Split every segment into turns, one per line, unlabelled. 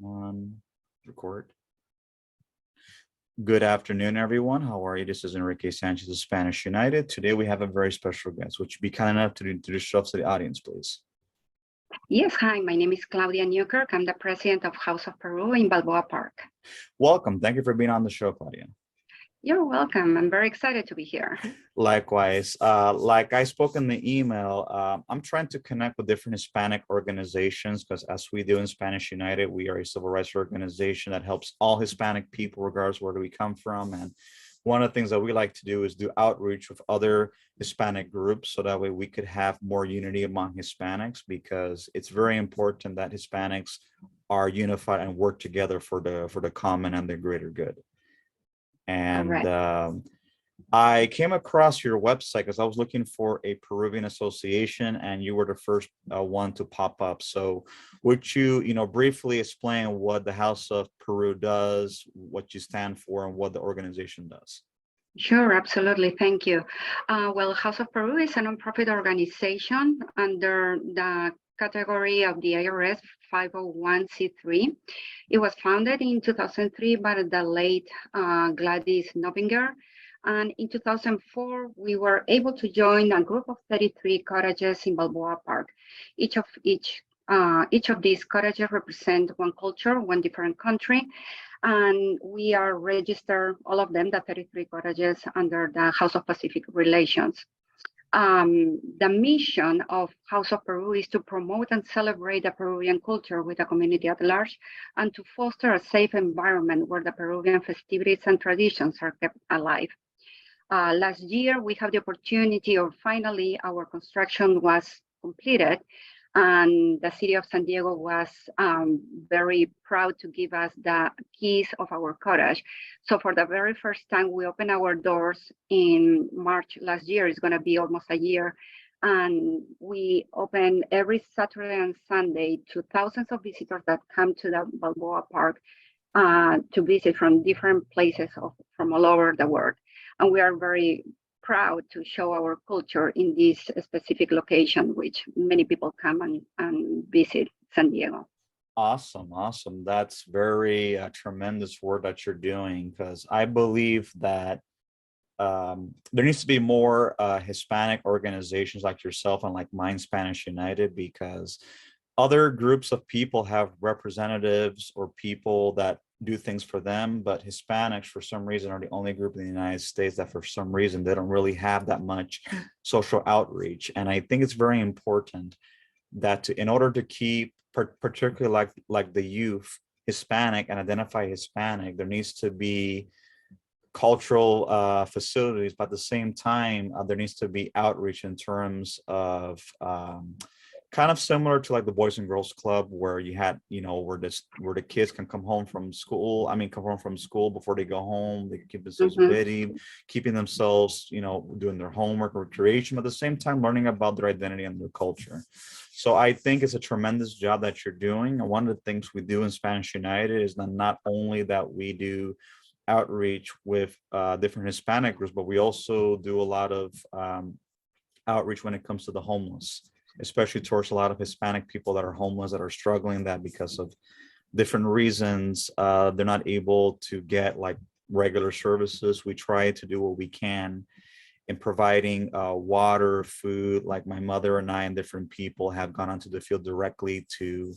On record. Good afternoon, everyone. How are you? This is Enrique Sanchez of Spanish United. Today we have a very special guest. Would you be kind enough to introduce yourself to the audience, please?
Yes, hi, my name is Claudia M Newkirk. I'm the president of House of Peru in Balboa Park.
Welcome. Thank you for being on the show, Claudia.
You're welcome. I'm very excited to be here.
Likewise, like I spoke in the email, I'm trying to connect with different Hispanic organizations because as we do in Spanish United, we are a civil rights organization that helps all Hispanic people, regardless where do we come from. And one of the things that we like to do is do outreach with other Hispanic groups so that way we could have more unity among Hispanics, because it's very important that Hispanics are unified and work together for the common and the greater good. And I came across your website because I was looking for a Peruvian association, and you were the first one to pop up. So would you, briefly explain what the House of Peru does, what you stand for, and what the organization does?
Sure, absolutely. Thank you. Well, House of Peru is a nonprofit organization under the category of the IRS 501c3. It was founded in 2003 by the late Gladys Nobinger. And in 2004, we were able to join a group of 33 cottages in Balboa Park. Each of these cottages represent one culture, one different country. And we are registered, all of them, the 33 cottages, under the House of Pacific Relations. The mission of House of Peru is to promote and celebrate the Peruvian culture with the community at large, and to foster a safe environment where the Peruvian festivities and traditions are kept alive. Last year, we had the opportunity, or finally, our construction was completed, and the city of San Diego was very proud to give us the keys of our cottage. So for the very first time, we opened our doors in March last year. It's going to be almost a year. And we open every Saturday and Sunday to thousands of visitors that come to the Balboa Park to visit from different places from all over the world. And we are very proud to show our culture in this specific location, which many people come and visit San Diego.
Awesome. That's very tremendous work that you're doing, because I believe that there needs to be more Hispanic organizations like yourself and like mine, Spanish United, because other groups of people have representatives or people that do things for them, but Hispanics for some reason are the only group in the United States that for some reason they don't really have that much social outreach. And I think it's very important that in order to keep particularly like the youth Hispanic and identify Hispanic, there needs to be cultural facilities, but at the same time there needs to be outreach in terms of kind of similar to like the Boys and Girls Club, where you had, where the kids can come home from school. Come home from school before they go home. They can keep themselves busy, keeping themselves, doing their homework or recreation, but at the same time learning about their identity and their culture. So I think it's a tremendous job that you're doing. And one of the things we do in Spanish United is not only that we do outreach with different Hispanic groups, but we also do a lot of outreach when it comes to the homeless, especially towards a lot of Hispanic people that are homeless, that are struggling, that because of different reasons, they're not able to get like regular services. We try to do what we can in providing water, food. Like my mother and I and different people have gone onto the field directly to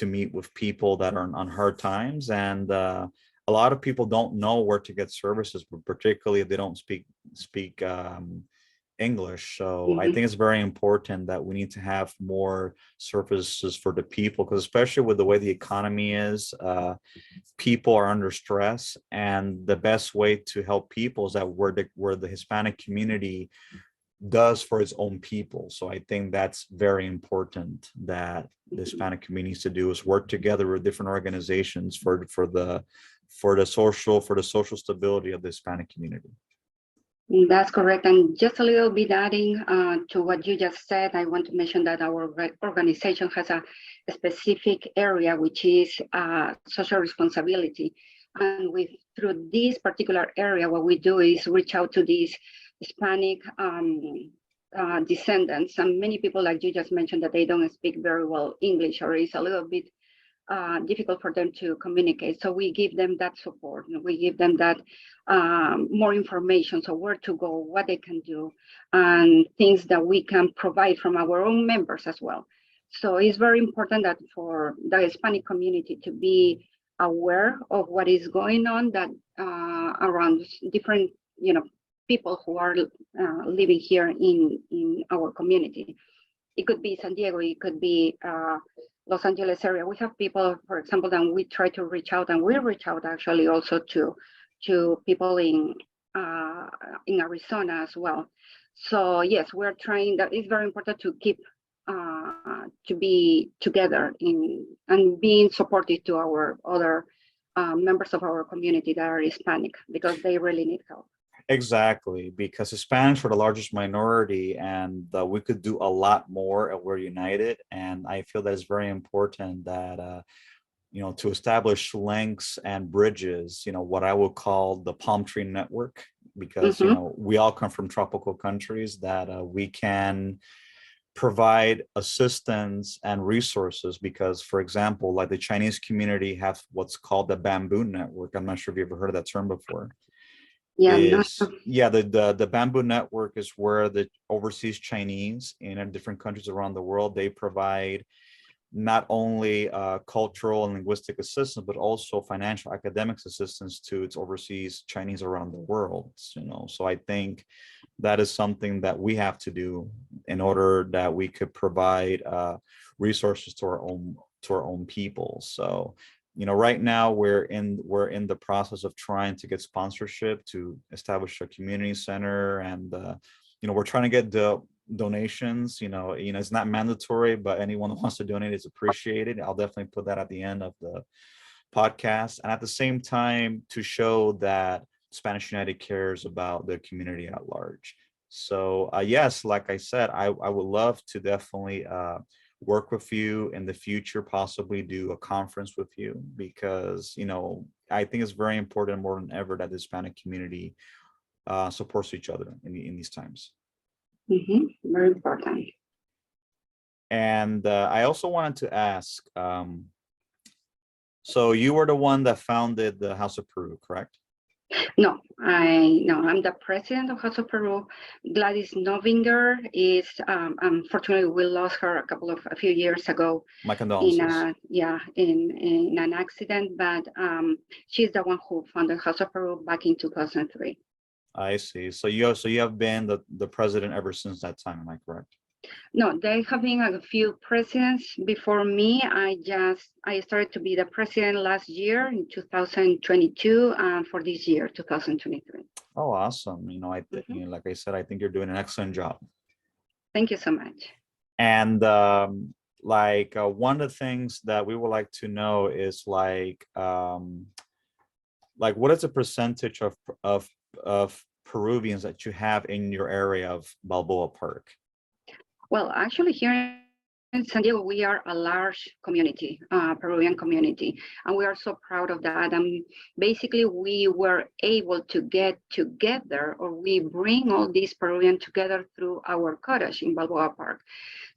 meet with people that are on hard times. And a lot of people don't know where to get services, but particularly if they don't speak English. So I think it's very important that we need to have more services for the people, because especially with the way the economy is, people are under stress, and the best way to help people is that where the Hispanic community does for its own people. So I think that's very important that the Hispanic community needs to do, is work together with different organizations for the social stability of the Hispanic community.
That's correct. And just a little bit adding to what you just said, I want to mention that our organization has a specific area, which is social responsibility. And through this particular area, what we do is reach out to these Hispanic descendants. And many people, like you just mentioned, that they don't speak very well English, or is a little bit difficult for them to communicate. So we give them that support, and we give them that more information, so where to go, what they can do, and things that we can provide from our own members as well. So it's very important that for the Hispanic community to be aware of what is going on, that around different, people who are living here in our community. It could be San Diego, it could be Los Angeles area. We have people, for example, that we try to reach out, and we reach out actually also to people in Arizona as well. So yes, we're trying. That it's very important to keep to be together and being supportive to our other members of our community that are Hispanic, because they really need help.
Exactly, because Hispanics are the largest minority, and we could do a lot more if we're united. And I feel that it's very important that to establish links and bridges, what I would call the palm tree network, because we all come from tropical countries, that we can provide assistance and resources. Because, for example, like the Chinese community have what's called the bamboo network. I'm not sure if you've ever heard of that term before. The bamboo network is where the overseas Chinese in different countries around the world, they provide not only cultural and linguistic assistance, but also financial academics assistance to its overseas Chinese around the world. So I think that is something that we have to do in order that we could provide resources to our own people. So right now we're in the process of trying to get sponsorship to establish a community center, and we're trying to get the donations. It's not mandatory, but anyone who wants to donate is appreciated. I'll definitely put that at the end of the podcast, and at the same time to show that Spanish United cares about the community at large. So yes, like I said, I would love to definitely work with you in the future, possibly do a conference with you, because I think it's very important, more than ever, that the Hispanic community supports each other in these times.
Very important.
And I also wanted to ask, so you were the one that founded the House of Peru, correct?
No, I'm the president of House of Peru. Gladys Novinger is, unfortunately, we lost her a few years ago.
My condolences.
In an accident, but she's the one who founded House of Peru back in 2003.
I see. So you have been the president ever since that time, am I correct?
No, there have been a few presidents before me. I started to be the president last year in 2022, and for this year, 2023.
Oh, awesome. Like I said, I think you're doing an excellent job. Thank
you so much.
And one of the things that we would like to know is what is the percentage of Peruvians that you have in your area of Balboa Park?
Well, actually, here in San Diego, we are a large community, Peruvian community, and we are so proud of that. And basically, we were able to get together, or we bring all these Peruvians together through our cottage in Balboa Park.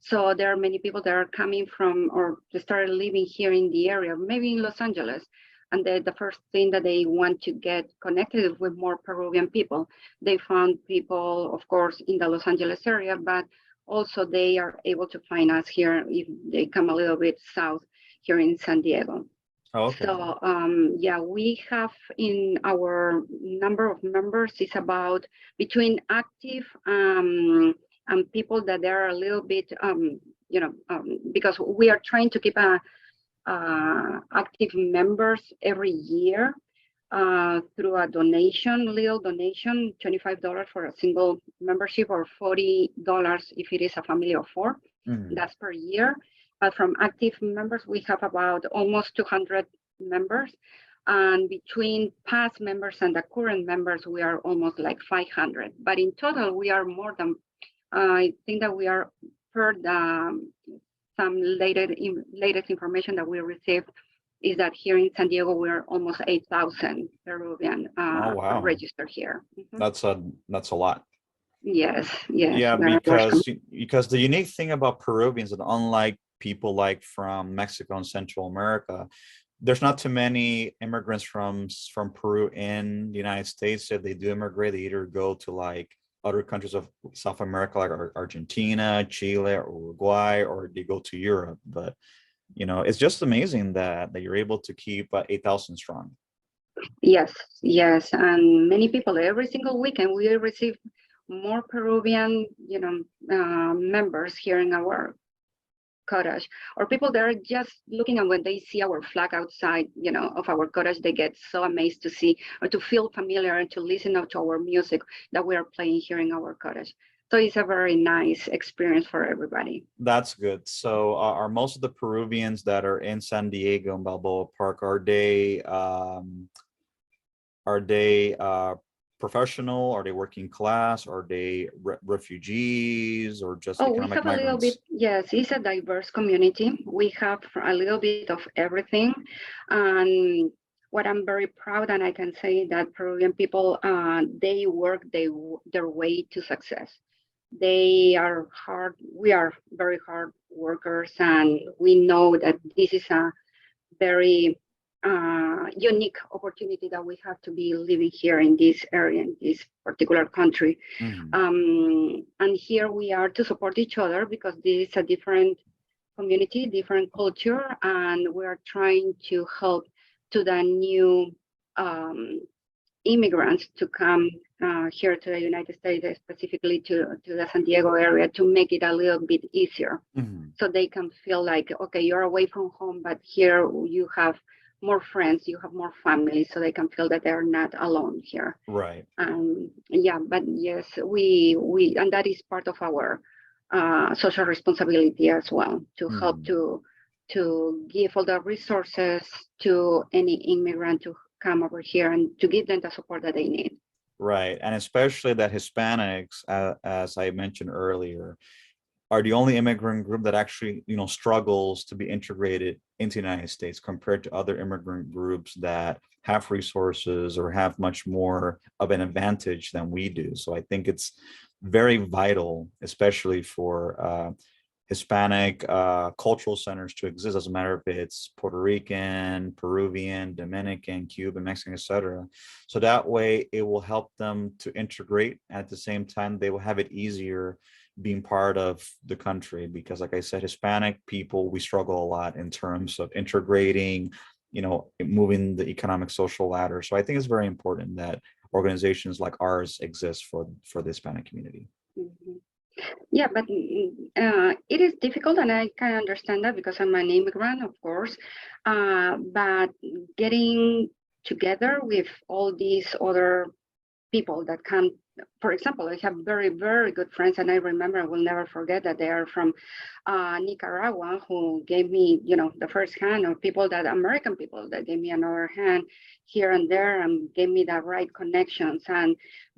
So there are many people that are coming from, or they started living here in the area, maybe in Los Angeles. And the first thing that they want to get connected with more Peruvian people. They found people, of course, in the Los Angeles area, but also they are able to find us here if they come a little bit south here in San Diego.
Oh, okay.
So we have in our number of members is about between active and people that are a little bit, because we are trying to keep active members every year through a little donation, $25 for a single membership, or $40 if it is a family of 4. That's per year. But from active members, we have about almost 200 members. And between past members and the current members, we are almost like 500. But in total, we are more than, I think that we are, per some latest information that we received, is that here in San Diego, we're almost 8,000 Peruvian registered here.
That's a lot.
Yes.
Yeah, because the unique thing about Peruvians, that unlike people like from Mexico and Central America. There's not too many immigrants from Peru in the United States. If they do immigrate, they either go to like other countries of South America, like Argentina, Chile, or Uruguay, or they go to Europe. But it's just amazing that you're able to keep 8,000 strong.
Yes, yes, and many people every single weekend we receive more Peruvian, members here in our cottage, or people that are just looking, and when they see our flag outside, of our cottage, they get so amazed to see or to feel familiar and to listen to our music that we are playing here in our cottage. So it's a very nice experience for everybody.
That's good. So are most of the Peruvians that are in San Diego and Balboa Park, are they professional? Are they working class? Are they refugees or just
Oh, we
economic
have a little bit,
migrants?
yes, it's a diverse community. We have a little bit of everything. And what I'm very proud, and I can say that Peruvian people, they work their way to success. They are hard, we are very hard workers, and we know that this is a very unique opportunity that we have to be living here in this area, in this particular country. And here we are to support each other because this is a different community, different culture, and we're trying to help to the new immigrants to come here to the United States, specifically to the San Diego area, to make it a little bit easier. So they can feel like, okay, you're away from home, but here you have more friends, you have more family, so they can feel that they're not alone here.
Right.
Yeah, but yes, we and that is part of our social responsibility as well, to help to give all the resources to any immigrant to come over here and to give them the support that they need.
Right. And especially that Hispanics, as I mentioned earlier, are the only immigrant group that actually, struggles to be integrated into the United States compared to other immigrant groups that have resources or have much more of an advantage than we do. So I think it's very vital, especially for Hispanic cultural centers to exist. Doesn't matter if it's Puerto Rican, Peruvian, Dominican, Cuban, Mexican, etc. So that way it will help them to integrate. At the same time, they will have it easier being part of the country, because like I said, Hispanic people, we struggle a lot in terms of integrating, moving the economic social ladder. So I think it's very important that organizations like ours exist for the Hispanic community.
Yeah, but it is difficult, and I can understand that because I'm an immigrant, of course. But getting together with all these other people that come, for example, I have very, very good friends, and I remember, I will never forget that they are from Nicaragua, who gave me, the first hand, or American people that gave me another hand here and there and gave me the right connections.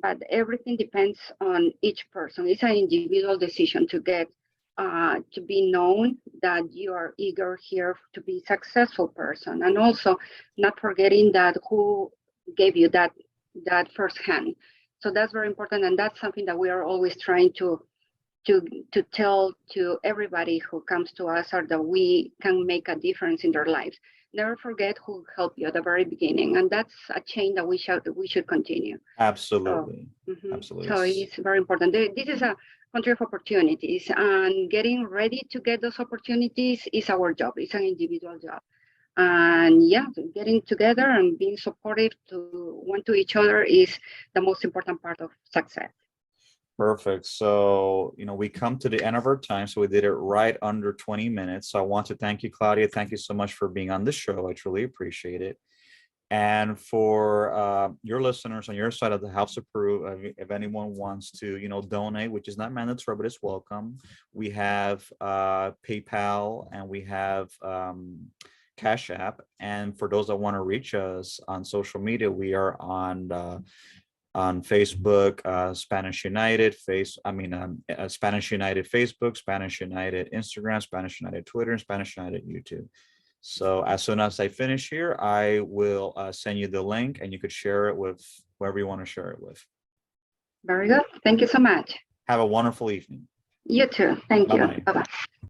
But everything depends on each person. It's an individual decision to get to be known that you are eager here to be a successful person, and also not forgetting that who gave you that first hand. So that's very important, and that's something that we are always trying to tell to everybody who comes to us, or that we can make a difference in their lives. Never forget who helped you at the very beginning, and that's a chain that we should continue.
Absolutely.
So,
Absolutely.
So it's very important. This is a country of opportunities, and getting ready to get those opportunities is our job. It's an individual job. And yeah, getting together and being supportive to one to each other is the most important part of success.
Perfect. So, we come to the end of our time. So we did it right under 20 minutes. So I want to thank you, Claudia. Thank you so much for being on the show. I truly appreciate it. And for your listeners on your side of the House of Peru, if anyone wants to, donate, which is not mandatory, but it's welcome. We have PayPal, and we have Cash App. And for those that want to reach us on social media, we are on Facebook, Spanish United Spanish United Facebook, Spanish United Instagram, Spanish United Twitter, and Spanish United YouTube. So as soon as I finish here, I will send you the link, and you could share it with whoever you want to share it with.
Very good. Thank you so much.
Have a wonderful evening.
You too. Thank you.
Bye-bye.
Bye-bye.